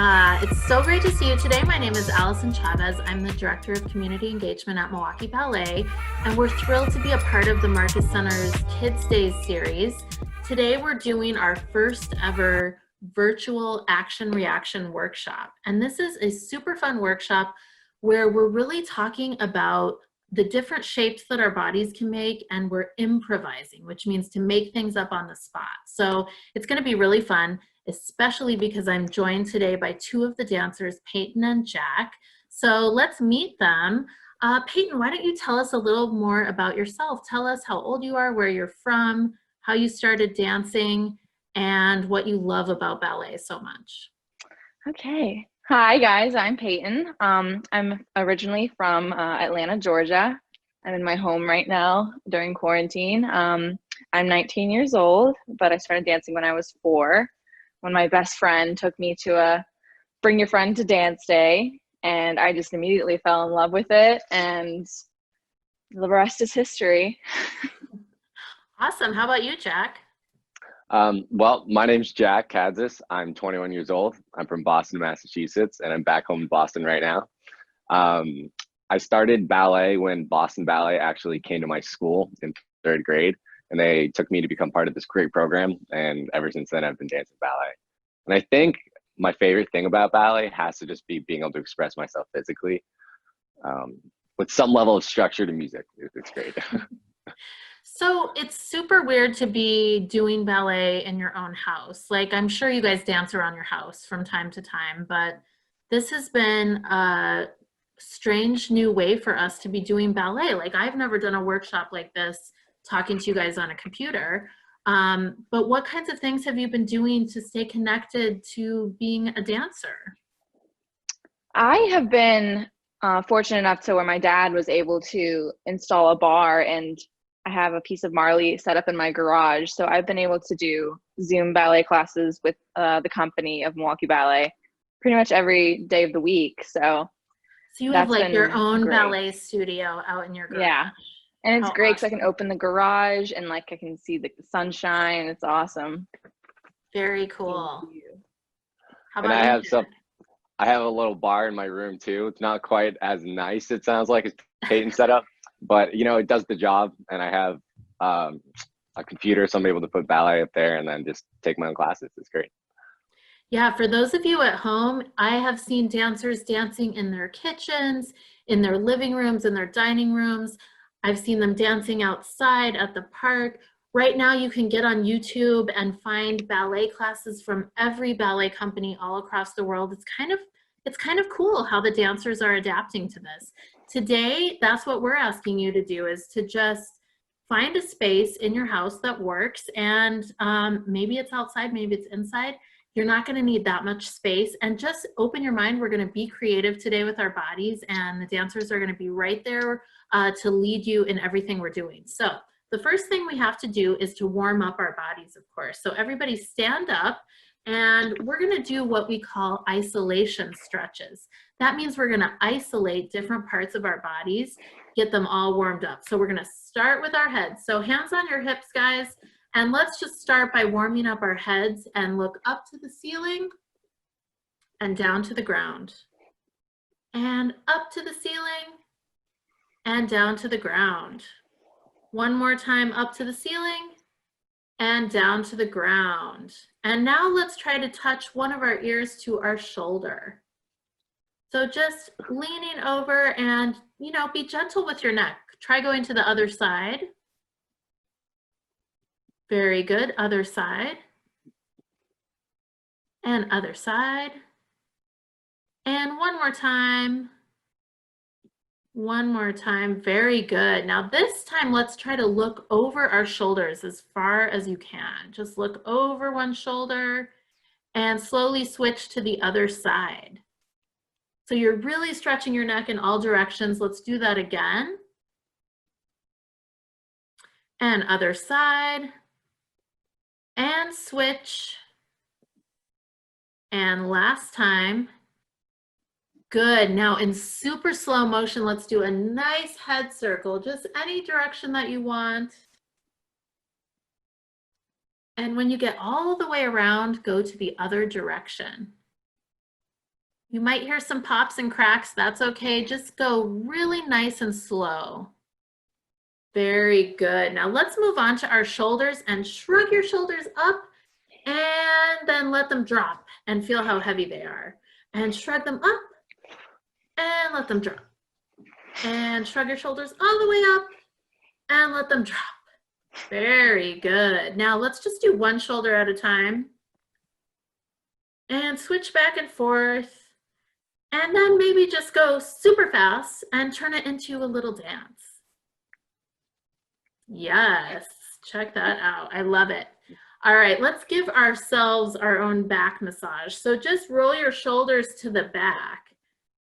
It's so great to see you today. My name is Allison Chavez. I'm the Director of Community Engagement at Milwaukee Ballet, and we're thrilled to be a part of the Marcus Center's KidZ Days series. Today, we're doing our first ever virtual action reaction workshop. And this is a super fun workshop where we're really talking about the different shapes that our bodies can make, and we're improvising, which means to make things up on the spot. So it's going to be really fun, especially because I'm joined today by two of the dancers, Peyton and Jack. So let's meet them. Peyton, why don't you tell us a little more about yourself? Tell us how old you are, where you're from, how you started dancing, and what you love about ballet so much. Okay. Hi, guys. I'm Peyton. I'm originally from Atlanta, Georgia. I'm in my home right now during quarantine. I'm 19 years old, but I started dancing when I was 4, when my best friend took me to a Bring Your Friend to Dance Day, and I just immediately fell in love with it, and the rest is history. Awesome. How about you, Jack? Well, my name's Jack KidZ. I'm 21 years old. I'm from Boston, Massachusetts, and I'm back home in Boston right now. I started ballet when Boston Ballet actually came to my school in 3rd grade, and they took me to become part of this great program. And ever since then, I've been dancing ballet. And I think my favorite thing about ballet has to just be being able to express myself physically with some level of structure to music. It's great. So it's super weird to be doing ballet in your own house. Like, I'm sure you guys dance around your house from time to time, but this has been a strange new way for us to be doing ballet. Like, I've never done a workshop like this, talking to you guys on a computer. But what kinds of things have you been doing to stay connected to being a dancer? I have been fortunate enough to where my dad was able to install a bar, and I have a piece of Marley set up in my garage. So I've been able to do Zoom ballet classes with the company of Milwaukee Ballet pretty much every day of the week. So you have like your own ballet studio out in your garage. Yeah. And it's great because I can open the garage and like I can see the sunshine. It's awesome. Very cool. How and about you? I have a little bar in my room too. It's not quite as nice, it sounds like, as Peyton set up, but you know, it does the job. And I have a computer, so I'm able to put ballet up there and then just take my own classes. It's great. Yeah, for those of you at home, I have seen dancers dancing in their kitchens, in their living rooms, in their dining rooms. I've seen them dancing outside at the park. Right now you can get on YouTube and find ballet classes from every ballet company all across the world. It's kind of cool how the dancers are adapting to this. Today, that's what we're asking you to do, is to just find a space in your house that works, and maybe it's outside, maybe it's inside. You're not going to need that much space, and just open your mind. We're going to be creative today with our bodies, and the dancers are going to be right there to lead you in everything we're doing. So the first thing we have to do is to warm up our bodies, of course. So everybody stand up, and we're going to do what we call isolation stretches. That means we're going to isolate different parts of our bodies, get them all warmed up. So we're going to start with our heads. So hands on your hips, guys. And let's just start by warming up our heads and look up to the ceiling and down to the ground. And up to the ceiling and down to the ground. One more time, up to the ceiling and down to the ground. And now let's try to touch one of our ears to our shoulder. So just leaning over and, you know, be gentle with your neck. Try going to the other side. Very good. Other side. And other side. And one more time. One more time. Very good. Now this time, let's try to look over our shoulders as far as you can. Just look over one shoulder and slowly switch to the other side. So you're really stretching your neck in all directions. Let's do that again. And other side. And switch. And last time. Good. Now in super slow motion, let's do a nice head circle, just any direction that you want. And when you get all the way around, go to the other direction. You might hear some pops and cracks. That's okay. Just go really nice and slow. Very good. Now let's move on to our shoulders and shrug your shoulders up and then let them drop and feel how heavy they are. And shrug them up and let them drop. And shrug your shoulders all the way up and let them drop. Very good. Now let's just do one shoulder at a time. And switch back and forth. And then maybe just go super fast and turn it into a little dance. Yes, check that out. I love it. All right, let's give ourselves our own back massage. So just roll your shoulders to the back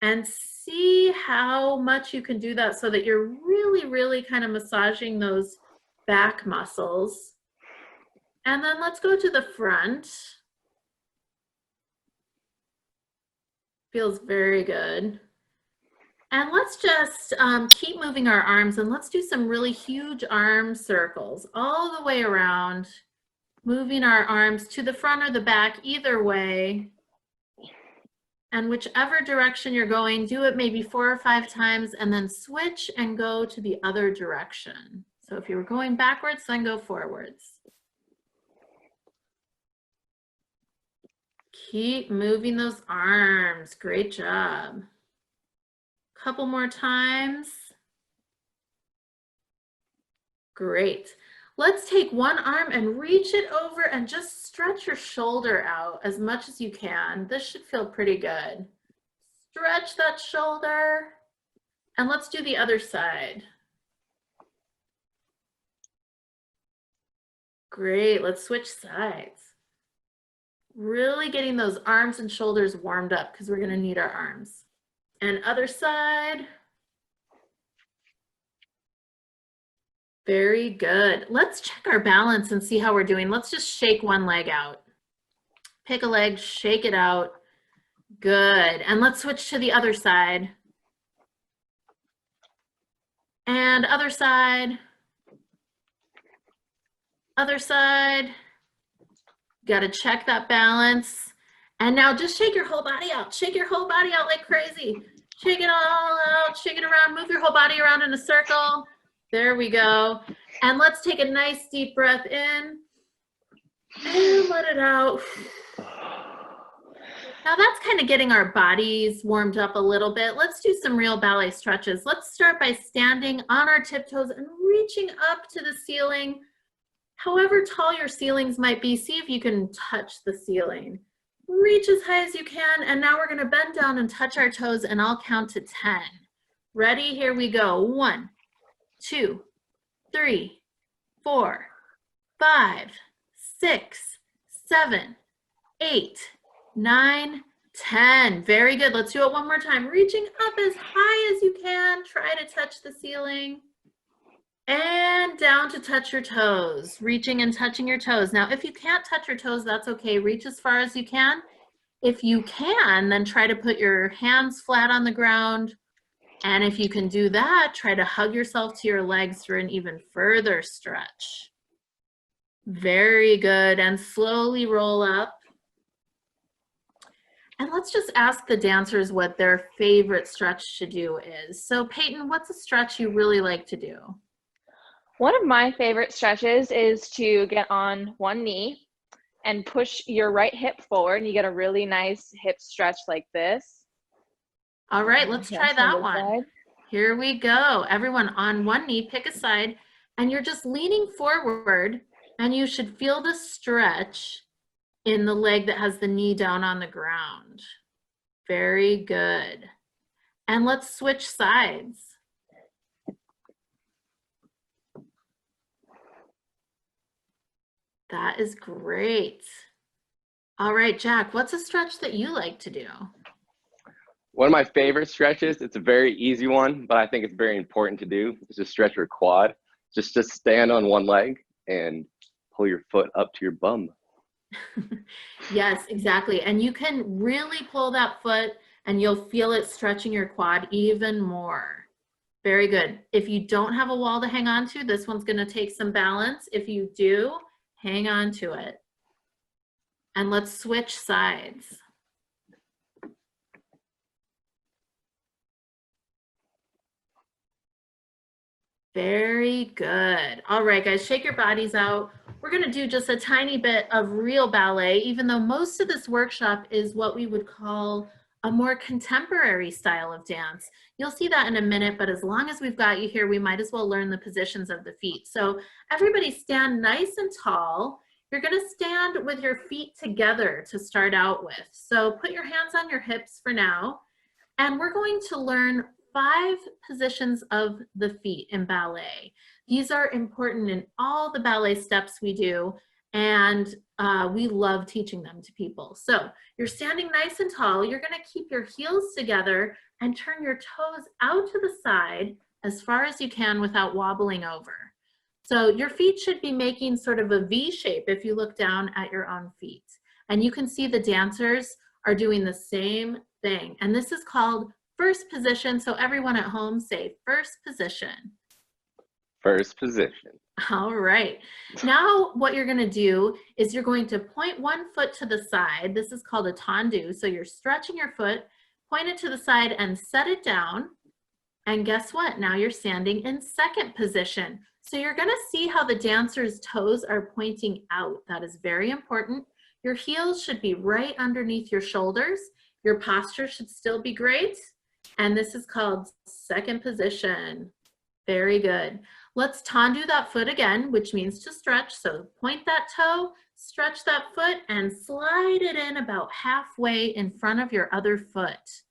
and see how much you can do that so that you're really, really kind of massaging those back muscles. And then let's go to the front. Feels very good. And let's just keep moving our arms and let's do some really huge arm circles all the way around, moving our arms to the front or the back, either way. And whichever direction you're going, do it maybe 4 or 5 times and then switch and go to the other direction. So if you were going backwards, then go forwards. Keep moving those arms. Great job. Couple more times. Great. Let's take one arm and reach it over and just stretch your shoulder out as much as you can. This should feel pretty good. Stretch that shoulder. And let's do the other side. Great. Let's switch sides. Really getting those arms and shoulders warmed up because we're going to need our arms. And other side. Very good. Let's check our balance and see how we're doing. Let's just shake one leg out. Pick a leg, shake it out. Good. And let's switch to the other side. And other side. Other side. Got to check that balance. And now just shake your whole body out. Shake your whole body out like crazy. Shake it all out. Shake it around. Move your whole body around in a circle. There we go. And let's take a nice deep breath in. And let it out. Now that's kind of getting our bodies warmed up a little bit. Let's do some real ballet stretches. Let's start by standing on our tiptoes and reaching up to the ceiling. However tall your ceilings might be, see if you can touch the ceiling. Reach as high as you can, and now we're gonna bend down and touch our toes, and I'll count to 10. Ready? Here we go. 1, 2, 3, 4, 5, 6, 7, 8, 9, 10. Very good. Let's do it one more time. Reaching up as high as you can. Try to touch the ceiling. And down to touch your toes, reaching and touching your toes. Now, if you can't touch your toes, that's okay. Reach as far as you can. If you can, then try to put your hands flat on the ground. And if you can do that, try to hug yourself to your legs for an even further stretch. Very good. And slowly roll up. And let's just ask the dancers what their favorite stretch to do is. So Peyton, what's a stretch you really like to do? One of my favorite stretches is to get on one knee and push your right hip forward, and you get a really nice hip stretch like this. All right, let's try that one. Side. Here we go. Everyone on one knee, pick a side, and you're just leaning forward, and you should feel the stretch in the leg that has the knee down on the ground. Very good. And let's switch sides. That is great. All right, Jack, what's a stretch that you like to do? One of my favorite stretches, it's a very easy one, but I think it's very important to do, is to stretch your quad. Just stand on one leg and pull your foot up to your bum. Yes, exactly. And you can really pull that foot and you'll feel it stretching your quad even more. Very good. If you don't have a wall to hang on to, this one's going to take some balance. If you do, hang on to it. And let's switch sides. Very good. All right, guys, shake your bodies out. We're going to do just a tiny bit of real ballet, even though most of this workshop is what we would call a more contemporary style of dance. You'll see that in a minute, but as long as we've got you here, we might as well learn the positions of the feet. So everybody stand nice and tall. You're going to stand with your feet together to start out with. So put your hands on your hips for now, and we're going to learn 5 positions of the feet in ballet. These are important in all the ballet steps we do, and we love teaching them to people. So you're standing nice and tall. You're going to keep your heels together and turn your toes out to the side as far as you can without wobbling over. So your feet should be making sort of a V shape if you look down at your own feet. And you can see the dancers are doing the same thing. And this is called first position. So everyone at home say first position. First position. All right. Now what you're going to do is you're going to point one foot to the side. This is called a Tandoo. So you're stretching your foot, point it to the side and set it down. And guess what? Now you're standing in second position. So you're going to see how the dancer's toes are pointing out. That is very important. Your heels should be right underneath your shoulders. Your posture should still be great. And this is called second position. Very good. Let's Tandoo that foot again, which means to stretch. So point that toe, stretch that foot, and slide it in about halfway in front of your other foot.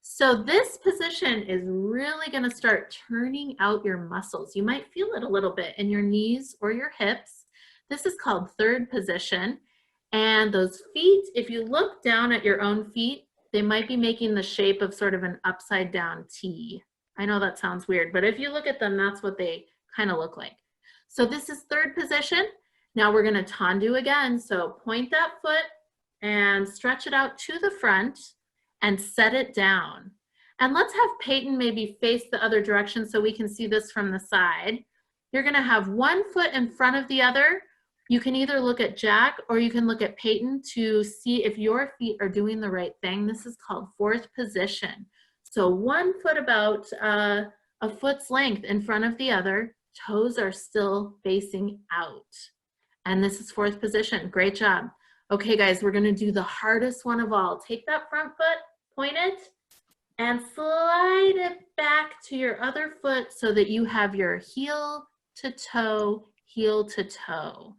So this position is really going to start turning out your muscles. You might feel it a little bit in your knees or your hips. This is called third position. And those feet, if you look down at your own feet, they might be making the shape of sort of an upside down T. I know that sounds weird, but if you look at them, that's what they kind of look like. So this is third position. Now we're going to Tandoo again. So point that foot and stretch it out to the front and set it down. And let's have Peyton maybe face the other direction so we can see this from the side. You're going to have one foot in front of the other. You can either look at Jack or you can look at Peyton to see if your feet are doing the right thing. This is called fourth position. So one foot about a foot's length in front of the other. Toes are still facing out. And this is fourth position. Great job. Okay, guys, we're going to do the hardest one of all. Take that front foot, point it, and slide it back to your other foot so that you have your heel to toe, heel to toe.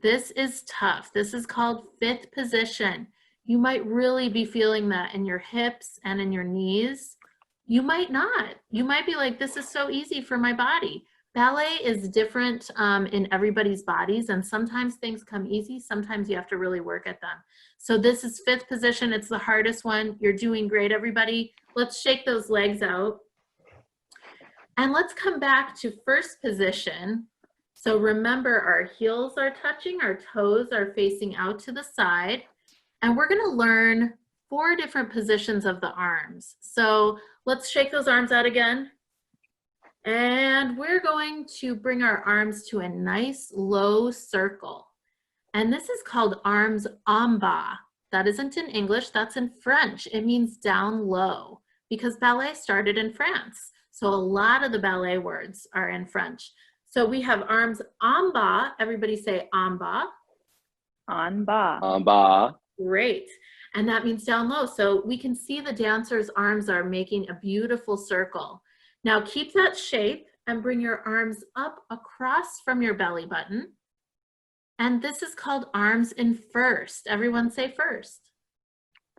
This is tough. This is called fifth position. You might really be feeling that in your hips and in your knees. You might not. You might be like, this is so easy for my body. Ballet is different in everybody's bodies, and sometimes things come easy. Sometimes you have to really work at them. So this is fifth position. It's the hardest one. You're doing great, everybody. Let's shake those legs out. And let's come back to first position. So remember, our heels are touching, our toes are facing out to the side, and we're going to learn 4 different positions of the arms. So let's shake those arms out again. And we're going to bring our arms to a nice low circle. And this is called arms Amba. That isn't in English, that's in French. It means down low because ballet started in France. So a lot of the ballet words are in French. So we have arms Amba. Everybody say Amba. Amba. Amba. Great. And that means down low. So we can see the dancer's arms are making a beautiful circle. Now keep that shape and bring your arms up across from your belly button. And this is called arms in first. Everyone say first.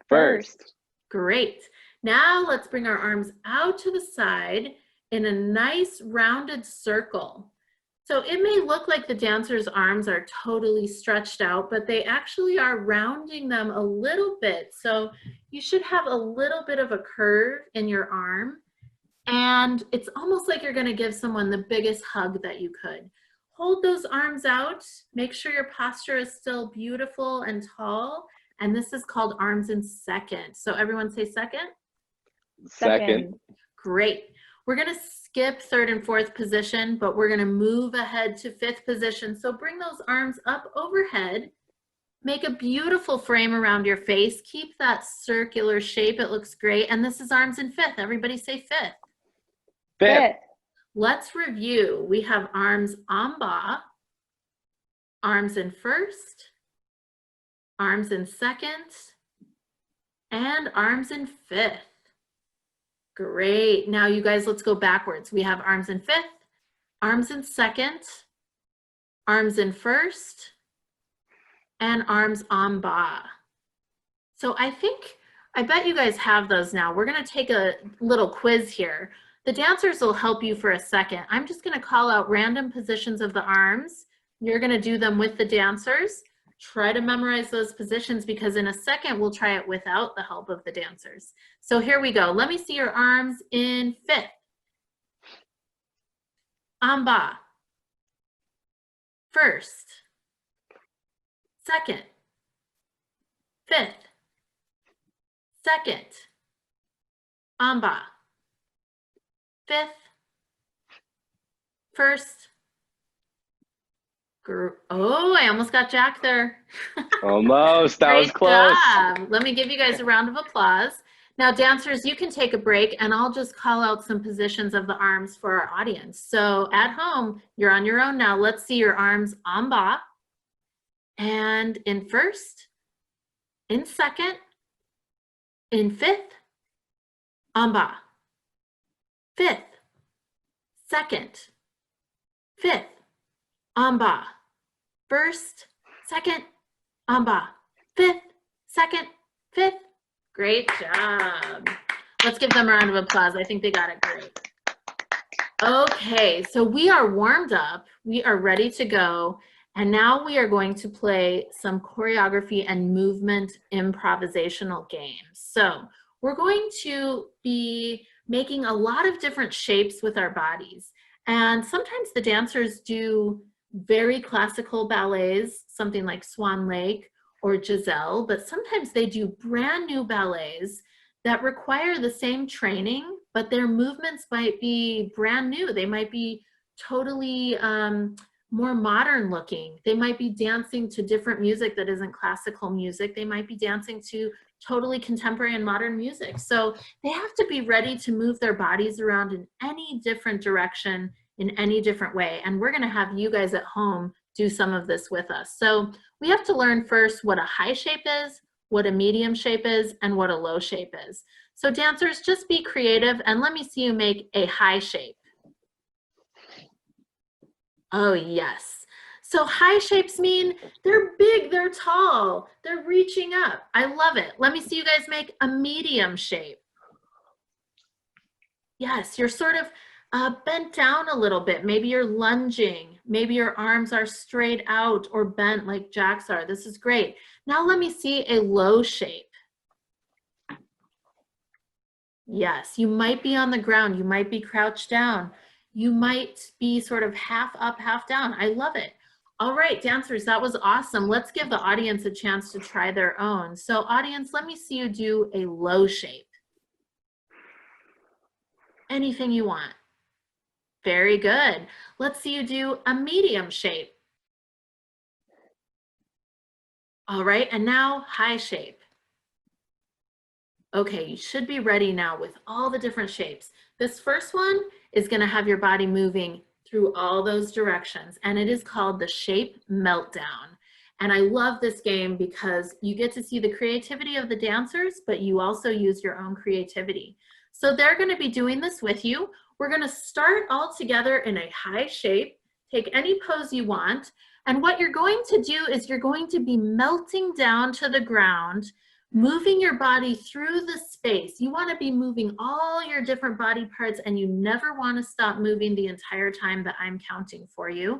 First. Great. Now let's bring our arms out to the side in a nice rounded circle. So it may look like the dancer's arms are totally stretched out, but they actually are rounding them a little bit. So you should have a little bit of a curve in your arm. And it's almost like you're going to give someone the biggest hug that you could. Hold those arms out. Make sure your posture is still beautiful and tall. And this is called arms in second. So everyone say second. Second. Great. We're going to skip third and fourth position, but we're going to move ahead to fifth position. So bring those arms up overhead. Make a beautiful frame around your face. Keep that circular shape. It looks great. And this is arms in fifth. Everybody say fifth. Fifth. Let's review. We have arms Amba, arms in first, arms in second, and arms in fifth. Great. Now you guys, let's go backwards. We have arms in fifth, arms in second, arms in first, and arms Amba. So I bet you guys have those now. We're gonna take a little quiz here. The dancers will help you for a second. I'm just gonna call out random positions of the arms. You're gonna do them with the dancers. Try to memorize those positions because in a second, we'll try it without the help of the dancers. So here we go. Let me see your arms in fifth. Amba. First. Second. Fifth. Second. Amba. Fifth. First. Oh, I almost got Jack there. Almost, that was Great close. job. Let me give you guys a round of applause. Now, dancers, you can take a break and I'll just call out some positions of the arms for our audience. So at home, you're on your own now. Let's see your arms Amba. And in first, in second, in fifth, Amba. Fifth, second, fifth, Amba. First, second, Amba. Fifth, second, fifth. Great job. Let's give them a round of applause. I think they got it great. Okay, so we are warmed up. We are ready to go. And now we are going to play some choreography and movement improvisational games. So we're going to be making a lot of different shapes with our bodies. And sometimes the dancers do very classical ballets, something like Swan Lake or Giselle, but sometimes they do brand new ballets that require the same training, but their movements might be brand new. They might be totally more modern looking. They might be dancing to different music that isn't classical music. They might be dancing to totally contemporary and modern music. So they have to be ready to move their bodies around in any different direction, in any different way. And we're gonna have you guys at home do some of this with us. So we have to learn first what a high shape is, what a medium shape is, and what a low shape is. So dancers, just be creative and let me see you make a high shape. Oh, yes. So high shapes mean they're big, they're tall, they're reaching up. I love it. Let me see you guys make a medium shape. Yes, you're sort of bent down a little bit. Maybe you're lunging. Maybe your arms are straight out or bent like Jack's are. This is great. Now let me see a low shape. Yes, you might be on the ground. You might be crouched down. You might be sort of half up, half down. I love it. All right, dancers, that was awesome. Let's give the audience a chance to try their own. So audience, let me see you do a low shape. Anything you want. Very good. Let's see you do a medium shape. All right, and now high shape. Okay, you should be ready now with all the different shapes. This first one is going to have your body moving through all those directions, and it is called the shape meltdown. And I love this game because you get to see the creativity of the dancers, but you also use your own creativity. So they're going to be doing this with you. We're going to start all together in a high shape. Take any pose you want. And what you're going to do is you're going to be melting down to the ground, moving your body through the space. You want to be moving all your different body parts and you never want to stop moving the entire time that I'm counting for you.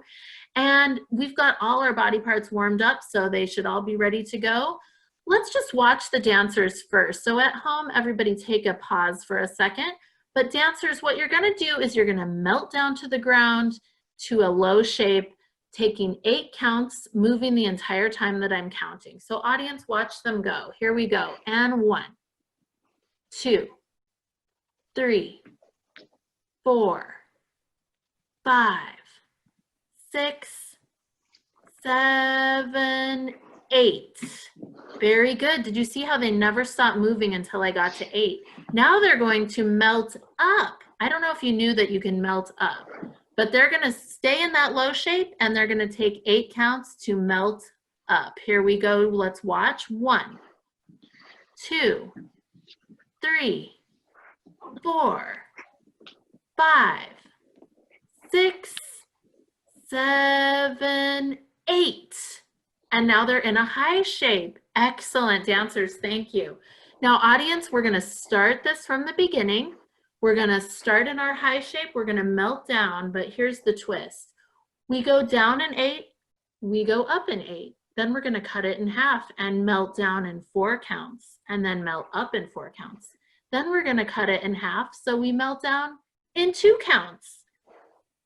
And we've got all our body parts warmed up, so they should all be ready to go. Let's just watch the dancers first. So at home, everybody take a pause for a second. But dancers, what you're going to do is you're going to melt down to the ground to a low shape, taking 8 counts, moving the entire time that I'm counting. So audience, watch them go. Here we go. And 1, 2, 3, 4, 5, 6, 7, 8. Very good. Did you see how they never stopped moving until I got to 8? Now they're going to melt up. I don't know if you knew that you can melt up, but they're going to stay in that low shape and they're going to take 8 counts to melt up. Here we go. Let's watch. 1, 2, 3, 4, 5, 6, 7, 8. And now they're in a high shape. Excellent, dancers. Thank you. Now, audience, we're going to start this from the beginning. We're going to start in our high shape. We're going to melt down, but here's the twist. We go down in 8. We go up in 8. Then we're going to cut it in half and melt down in 4 counts and then melt up in 4 counts. Then we're going to cut it in half. So we melt down in 2 counts.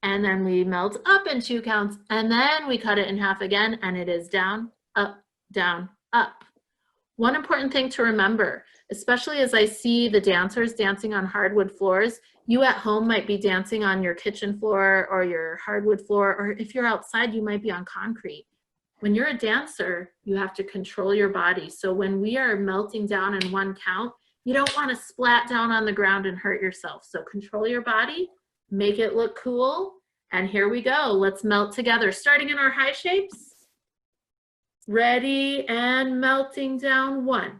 And then we melt up in 2 counts, and then we cut it in half again, and it is down, up, down, up. One important thing to remember, especially as I see the dancers dancing on hardwood floors, you at home might be dancing on your kitchen floor or your hardwood floor, or if you're outside, you might be on concrete. When you're a dancer, you have to control your body. So when we are melting down in 1 count, you don't want to splat down on the ground and hurt yourself. So control your body. Make it look cool, and here we go. Let's melt together, starting in our high shapes. Ready and melting down. 1,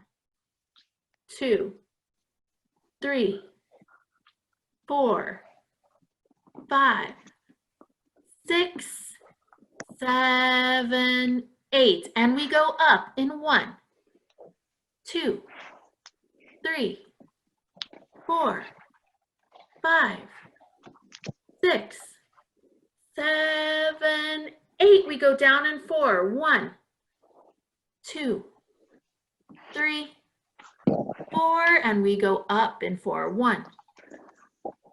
2, 3, 4, 5, 6, 7, 8. And we go up in 1, 2, 3, 4, 5, 6, 7, 8. We go down in 4. 1, 2, 3, 4. And we go up in 4. 1,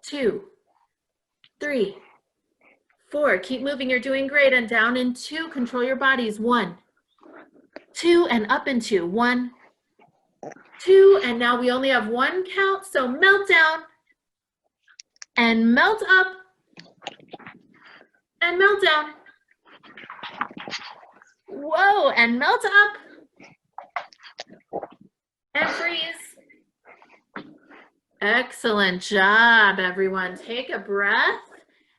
2, 3, 4. Keep moving. You're doing great. And down in 2. Control your bodies. 1, 2, and up in 2. 1, 2. And now we only have 1 count. So melt down and melt up. And melt down. Whoa, and melt up. And freeze. Excellent job, everyone. Take a breath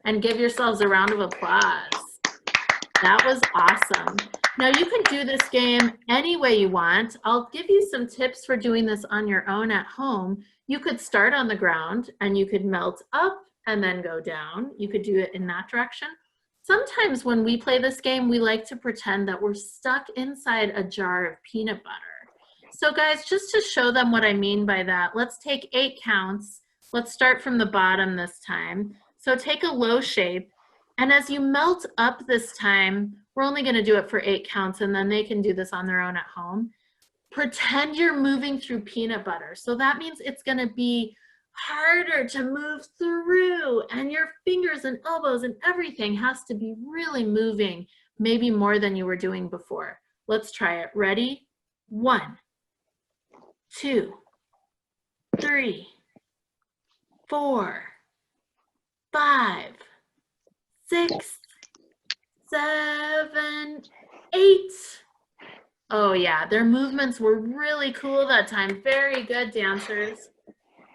and give yourselves a round of applause. That was awesome. Now you can do this game any way you want. I'll give you some tips for doing this on your own at home. You could start on the ground and you could melt up and then go down. You could do it in that direction. Sometimes when we play this game, we like to pretend that we're stuck inside a jar of peanut butter. So guys, just to show them what I mean by that, let's take 8 counts. Let's start from the bottom this time. So take a low shape, and as you melt up this time, we're only going to do it for 8 counts, and then they can do this on their own at home. Pretend you're moving through peanut butter. So that means it's going to be harder to move through, and your fingers and elbows and everything has to be really moving, maybe more than you were doing before. Let's try it. Ready? 1, 2, 3, 4, 5, 6, 7, 8. Oh yeah, their movements were really cool that time. Very good, dancers.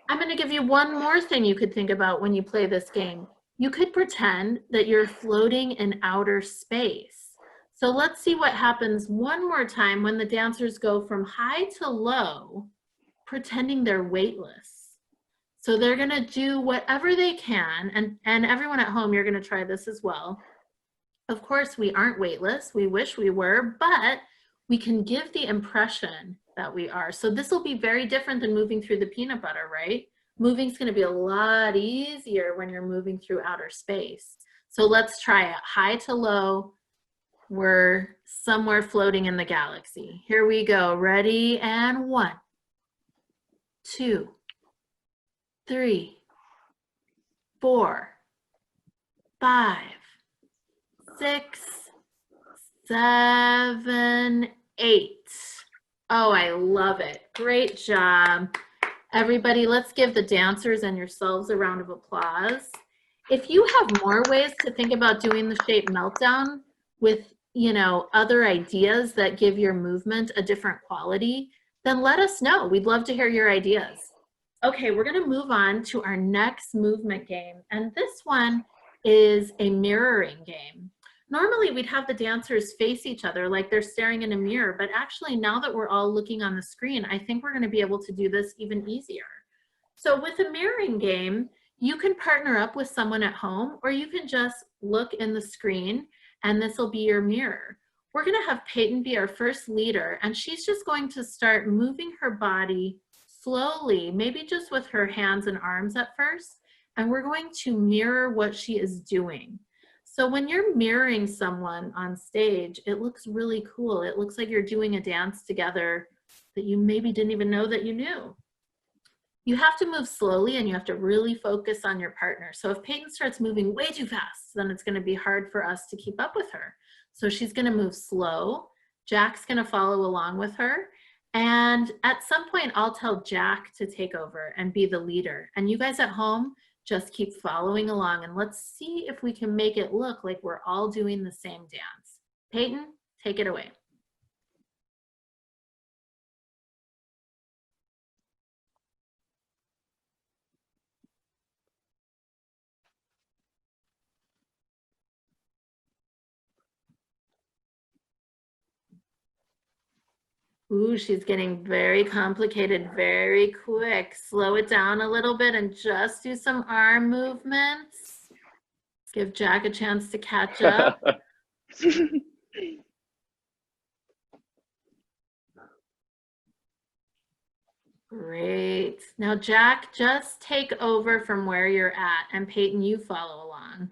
I'm going to give you one more thing you could think about when you play this game. You could pretend that you're floating in outer space. So let's see what happens one more time when the dancers go from high to low, pretending they're weightless. So they're going to do whatever they can, and everyone at home, you're going to try this as well. Of course, we aren't weightless. We wish we were, but we can give the impression that we are. So this will be very different than moving through the peanut butter, right? Moving is going to be a lot easier when you're moving through outer space. So let's try it. High to low, we're somewhere floating in the galaxy. Here we go. Ready? And 1, 2, 3, 4, 5, 6, 7, 8. Oh, I love it. Great job. Everybody, let's give the dancers and yourselves a round of applause. If you have more ways to think about doing the shape meltdown with you know, other ideas that give your movement a different quality, then let us know. We'd love to hear your ideas. Okay, we're gonna move on to our next movement game. And this one is a mirroring game. Normally we'd have the dancers face each other like they're staring in a mirror, but actually now that we're all looking on the screen, I think we're gonna be able to do this even easier. So with a mirroring game, you can partner up with someone at home, or you can just look in the screen and this will be your mirror. We're gonna have Peyton be our first leader, and she's just going to start moving her body slowly, maybe just with her hands and arms at first, and we're going to mirror what she is doing. So when you're mirroring someone on stage, it looks really cool. It looks like you're doing a dance together that you maybe didn't even know that you knew. You have to move slowly and you have to really focus on your partner. So if Peyton starts moving way too fast, then it's gonna be hard for us to keep up with her. So she's gonna move slow. Jack's gonna follow along with her. And at some point, I'll tell Jack to take over and be the leader. And you guys at home, just keep following along and let's see if we can make it look like we're all doing the same dance. Peyton, take it away. Ooh, she's getting very complicated very quick. Slow it down a little bit and just do some arm movements. Give Jack a chance to catch up. Great. Now, Jack, just take over from where you're at, and Peyton, you follow along.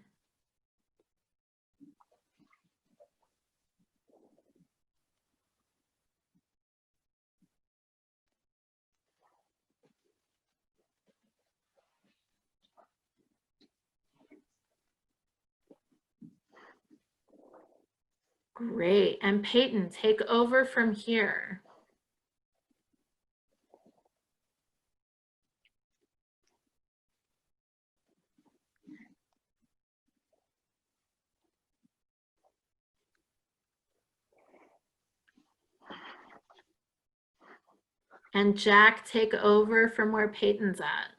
Great. And Peyton, take over from here. And Jack, take over from where Peyton's at.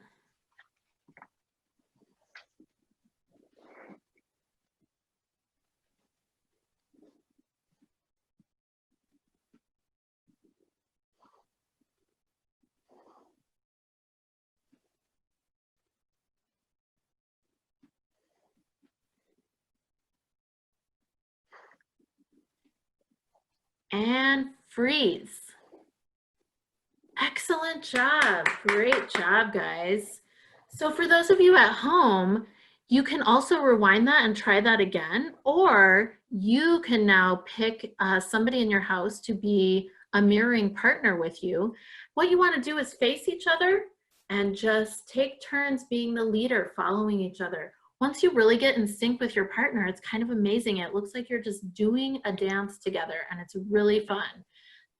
And freeze. Excellent job. Great job, guys. So for those of you at home, you can also rewind that and try that again, or you can now pick somebody in your house to be a mirroring partner with you. What you want to do is face each other and just take turns being the leader, following each other. Once you really get in sync with your partner, it's kind of amazing. It looks like you're just doing a dance together and it's really fun.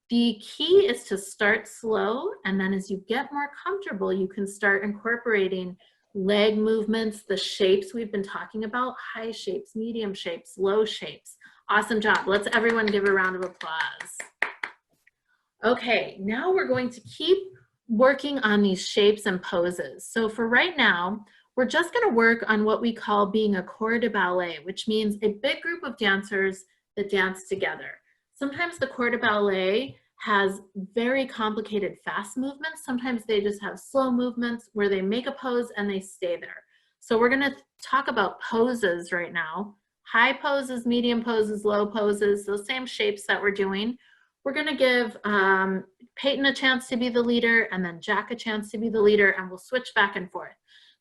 The key is to start slow, and then as you get more comfortable, you can start incorporating leg movements, the shapes we've been talking about, high shapes, medium shapes, low shapes. Awesome job. Let's everyone give a round of applause. Okay, now we're going to keep working on these shapes and poses. So for right now, we're just gonna work on what we call being a corps de ballet, which means a big group of dancers that dance together. Sometimes the corps de ballet has very complicated fast movements. Sometimes they just have slow movements where they make a pose and they stay there. So we're gonna talk about poses right now. High poses, medium poses, low poses, those same shapes that we're doing. We're gonna give Peyton a chance to be the leader and then Jack a chance to be the leader, and we'll switch back and forth.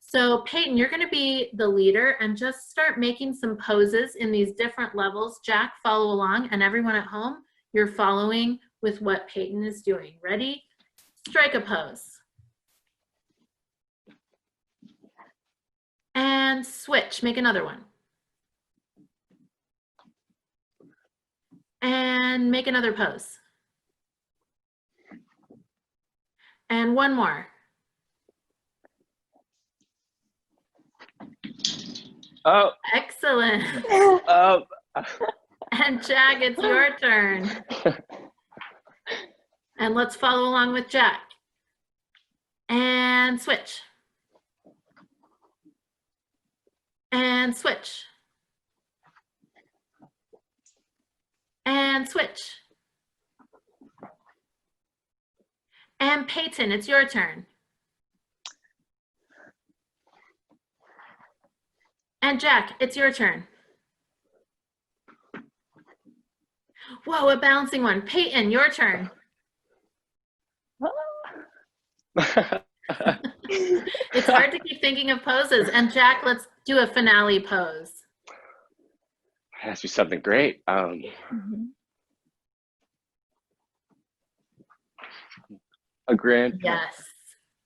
So Peyton, you're gonna be the leader and just start making some poses in these different levels. Jack, follow along, and everyone at home, you're following with what Peyton is doing. Ready? Strike a pose. And switch, make another one. And make another pose. And one more. Oh. Excellent. Oh. And Jack, it's your turn. And let's follow along with Jack. And switch. And switch. And switch. And Peyton, it's your turn. And Jack, it's your turn. Whoa, a bouncing one. Peyton, your turn. It's hard to keep thinking of poses. And Jack, let's do a finale pose. It has to be something great. A grand. Yes.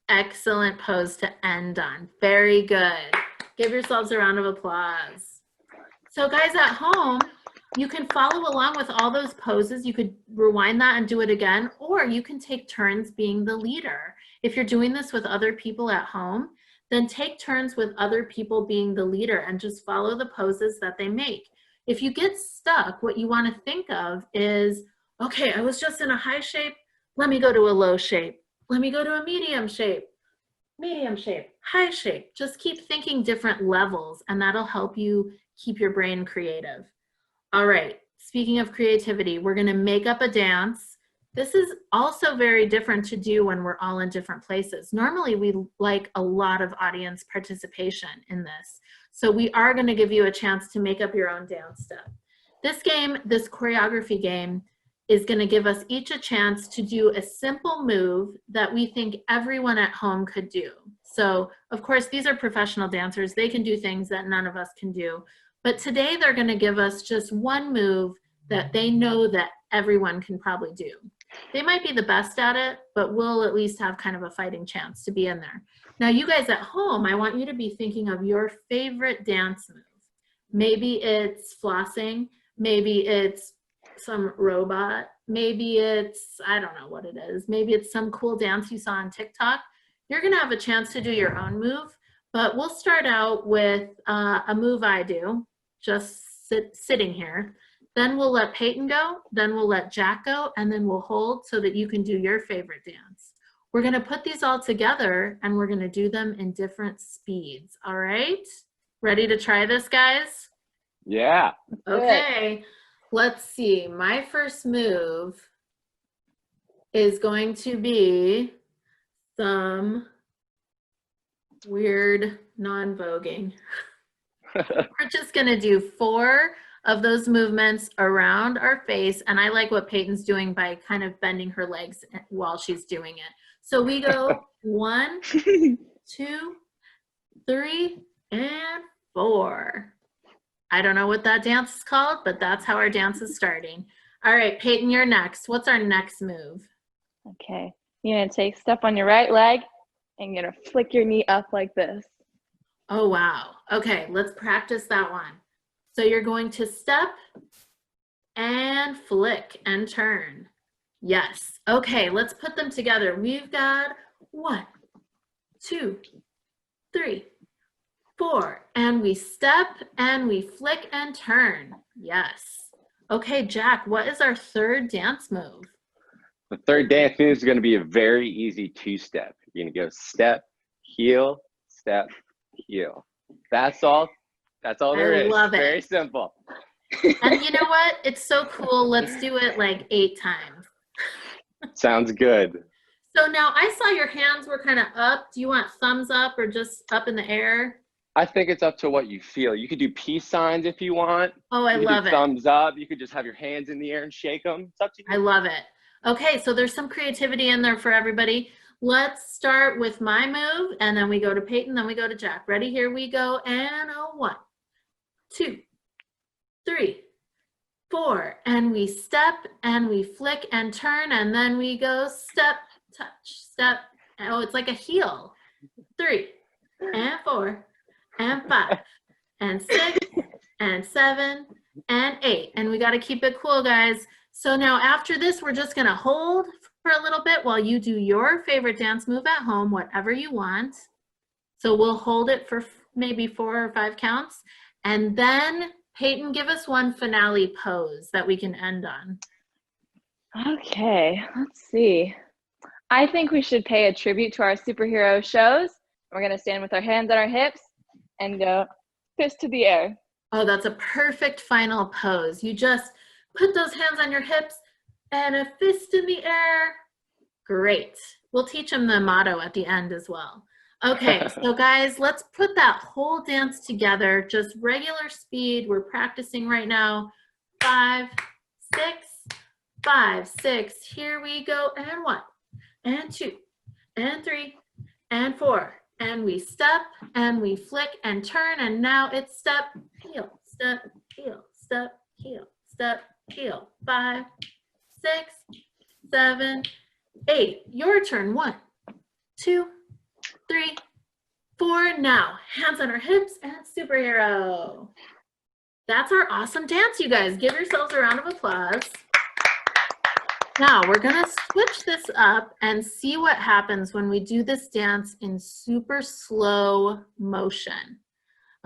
Excellent pose to end on. Very good. Give yourselves a round of applause. So guys at home, you can follow along with all those poses. You could rewind that and do it again, or you can take turns being the leader. If you're doing this with other people at home, then take turns with other people being the leader and just follow the poses that they make. If you get stuck, what you want to think of is, okay, I was just in a high shape. Let me go to a low shape. Let me go to a medium shape, high shape. Just keep thinking different levels, and that'll help you keep your brain creative. All right, speaking of creativity, we're gonna make up a dance. This is also very different to do when we're all in different places. Normally, we like a lot of audience participation in this. So we are gonna give you a chance to make up your own dance step. This game, this choreography game, is gonna give us each a chance to do a simple move that we think everyone at home could do. So, of course, these are professional dancers. They can do things that none of us can do. But today they're gonna give us just one move that they know that everyone can probably do. They might be the best at it, but we'll at least have kind of a fighting chance to be in there. Now, you guys at home, I want you to be thinking of your favorite dance move. Maybe it's flossing, maybe it's some robot, maybe it's, I don't know what it is. Maybe it's some cool dance you saw on TikTok. You're gonna have a chance to do your own move, but we'll start out with a move I do, just sitting here. Then we'll let Peyton go, then we'll let Jack go, and then we'll hold so that you can do your favorite dance. We're gonna put these all together and we're gonna do them in different speeds, all right? Ready to try this, guys? Yeah. Okay, let's see. My first move is going to be some weird non-voguing. We're just gonna do 4 of those movements around our face, and I like what Peyton's doing by kind of bending her legs while she's doing it. So we go 1, 2, 3, and 4. I don't know what that dance is called, but that's how our dance is starting. All right, Peyton, you're next. What's our next move? Okay, you're gonna take step on your right leg and you're gonna flick your knee up like this. Oh, wow. Okay, let's practice that one. So you're going to step and flick and turn. Yes. Okay, let's put them together. We've got 1, 2, 3, 4, and we step and we flick and turn. Yes. Okay, Jack, what is our third dance move? The third dance move is going to be a very easy 2-step. You're going to go step, heel, step, heel. That's all. That's all there is. I love it. Very simple. And you know what? It's so cool. Let's do it like 8 times. Sounds good. So now I saw your hands were kind of up. Do you want thumbs up or just up in the air? I think it's up to what you feel. You could do peace signs if you want. Oh, I love it. Thumbs up. You could just have your hands in the air and shake them. It's up to you. I love it. Okay, so there's some creativity in there for everybody. Let's start with my move, and then we go to Peyton, then we go to Jack. Ready? Here we go. And a 1, 2, 3, 4. And we step and we flick and turn, and then we go step, touch, step. Oh, it's like a heel. 3 and 4 and 5 and 6 and 7 and 8. And we got to keep it cool, guys. So now after this, we're just going to hold for a little bit while you do your favorite dance move at home, whatever you want. So we'll hold it for maybe 4 or 5 counts. And then Peyton, give us one finale pose that we can end on. Okay, let's see. I think we should pay a tribute to our superhero shows. We're gonna stand with our hands on our hips and go fist to the air. Oh, that's a perfect final pose. You just put those hands on your hips and a fist in the air. Great. We'll teach them the motto at the end as well. Okay, so guys, let's put that whole dance together, just regular speed. We're practicing right now. 5, 6, 5, 6. Here we go. And 1, and 2, and 3, and 4. And we step, and we flick and turn, and now it's step, heel, step, heel, step, heel, step, heel. 5, 6, 7, 8. Your turn. 1, 2, 3, 4. Now, hands on our hips and superhero. That's our awesome dance, you guys. Give yourselves a round of applause. Now, we're gonna switch this up and see what happens when we do this dance in super slow motion.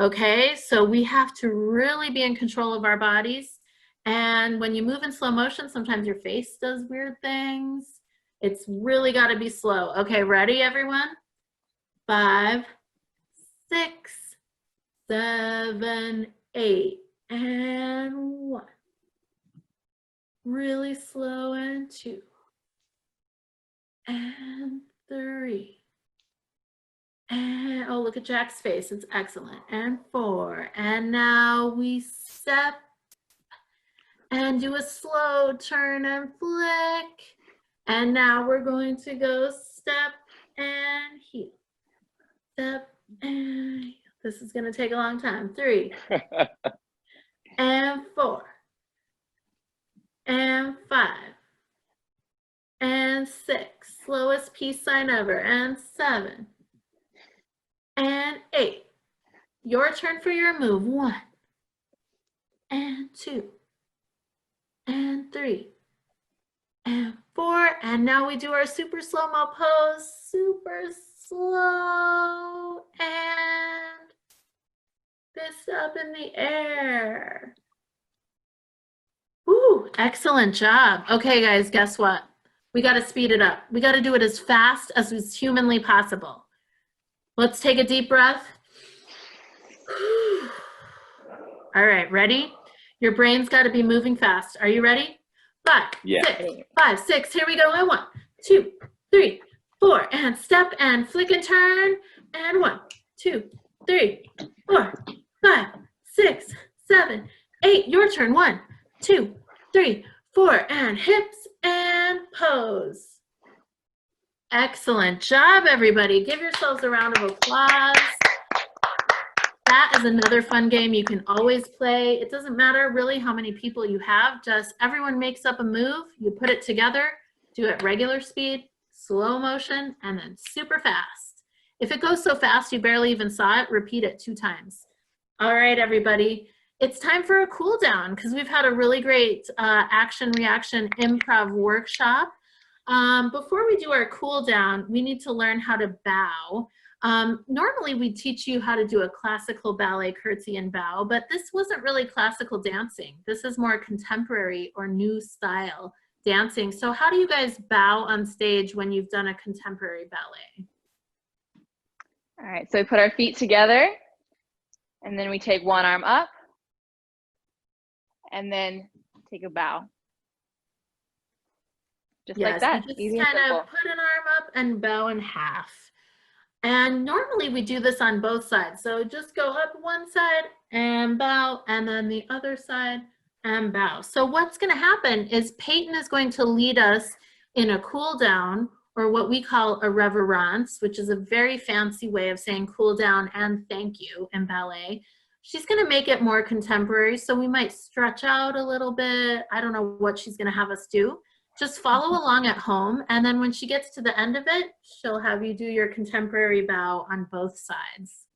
Okay, so we have to really be in control of our bodies. And when you move in slow motion, sometimes your face does weird things. It's really gotta be slow. Okay, ready, everyone? 5, 6, 7, 8, and 1. Really slow, and 2, and 3, and oh, look at Jack's face, it's excellent, and 4, and now we step and do a slow turn and flick, and now we're going to go step and heel, step and heel. This is going to take a long time. 3, and 4, and 5, and 6, slowest peace sign ever, and 7, and 8. Your turn for your move. 1, and 2, and 3, and 4, and now we do our super slow-mo pose, super slow, and fist up in the air. Ooh, excellent job. Okay, guys, guess what? We got to speed it up. We got to do it as fast as is humanly possible. Let's take a deep breath. All right, ready? Your brain's got to be moving fast. Are you ready? 5, Yeah. 6, 5, 6. Here we go. And 1, 2, 3, 4, and step and flick and turn. And 1, 2, 3, 4, 5, 6, 7, 8. Your turn. 1, 2, 3, 4, and hips and pose. Excellent job, everybody. Give yourselves a round of applause. That is another fun game you can always play. It doesn't matter really how many people you have, just everyone makes up a move, you put it together, do it regular speed, slow motion, and then super fast. If it goes so fast you barely even saw it, repeat it 2 times. All right, everybody. It's time for a cool down because we've had a really great action reaction improv workshop. Before we do our cool down, we need to learn how to bow. Normally we teach you how to do a classical ballet curtsy and bow, but this wasn't really classical dancing. This is more contemporary or new style dancing. So how do you guys bow on stage when you've done a contemporary ballet? All right, so we put our feet together and then we take one arm up and then take a bow. Just like that, easy and simple. Kind of put an arm up and bow in half. And normally we do this on both sides. So just go up one side and bow, and then the other side and bow. So what's going to happen is Peyton is going to lead us in a cool down, or what we call a reverance, which is a very fancy way of saying cool down and thank you in ballet. She's going to make it more contemporary, so we might stretch out a little bit. I don't know what she's going to have us do. Just follow along at home, and then when she gets to the end of it, she'll have you do your contemporary bow on both sides.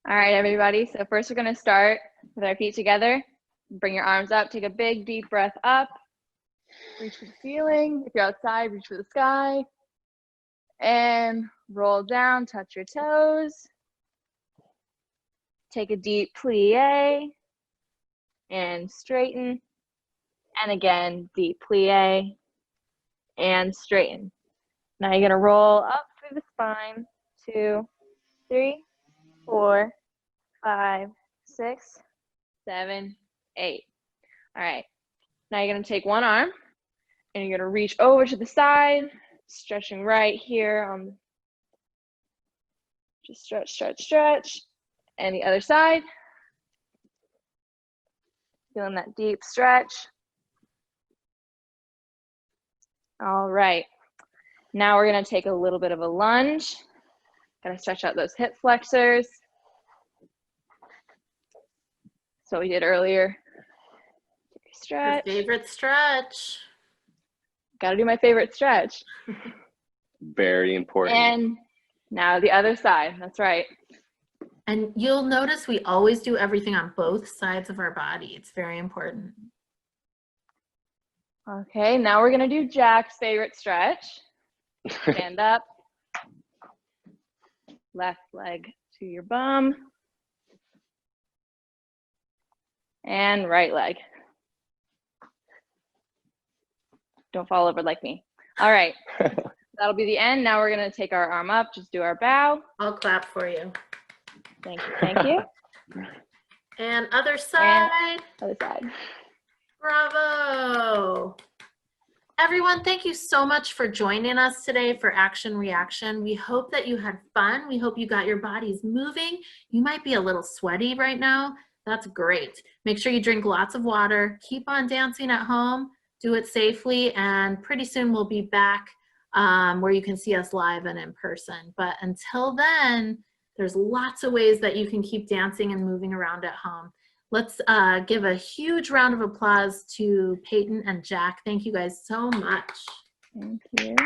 All right, everybody. So first we're going to start with our feet together. Bring your arms up. Take a big, deep breath up. Reach for the ceiling. If you're outside, reach for the sky. And roll down, touch your toes. Take a deep plie. and straighten. And again, deep plie and straighten. Now you're gonna roll up through the spine. 2, 3, 4, 5, 6, 7, 8. All right. Now you're gonna take one arm and you're gonna reach over to the side, stretching right here. Just stretch, stretch, stretch. And the other side. Feeling that deep stretch. All right. Now we're gonna take a little bit of a lunge. Gotta stretch out those hip flexors. So we did earlier. Stretch. Your favorite stretch. Gotta do my favorite stretch. Very important. And now the other side. That's right. And you'll notice we always do everything on both sides of our body. It's very important. Okay, now we're gonna do Jack's favorite stretch. Stand up. Left leg to your bum. And right leg. Don't fall over like me. All right, that'll be the end. Now we're gonna take our arm up, just do our bow. I'll clap for you. Thank you, thank you. And other side. Other side. Bravo. Everyone, thank you so much for joining us today for Action Reaction. We hope that you had fun. We hope you got your bodies moving. You might be a little sweaty right now. That's great. Make sure you drink lots of water. Keep on dancing at home. Do it safely. And pretty soon we'll be back where you can see us live and in person. But until then, there's lots of ways that you can keep dancing and moving around at home. Let's give a huge round of applause to Peyton and Jack. Thank you guys so much. Thank you.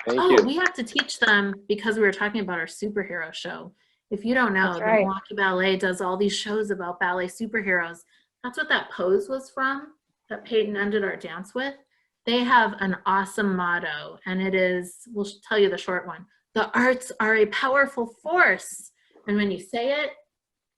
Thank you. We have to teach them because we were talking about our superhero show. If you don't know, That's the right. Milwaukee Ballet does all these shows about ballet superheroes. That's what that pose was from, that Peyton ended our dance with. They have an awesome motto, and it is, we'll tell you the short one, the arts are a powerful force. And when you say it,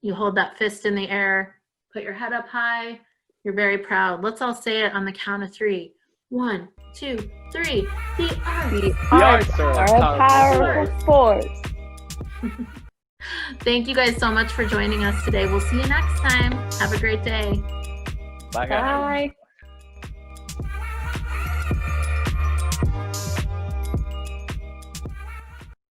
you hold that fist in the air, put your head up high. You're very proud. Let's all say it on the count of 3. 1, 2, 3. The arts. Are a powerful force. Thank you guys so much for joining us today. We'll see you next time. Have a great day. Bye, guys. Bye.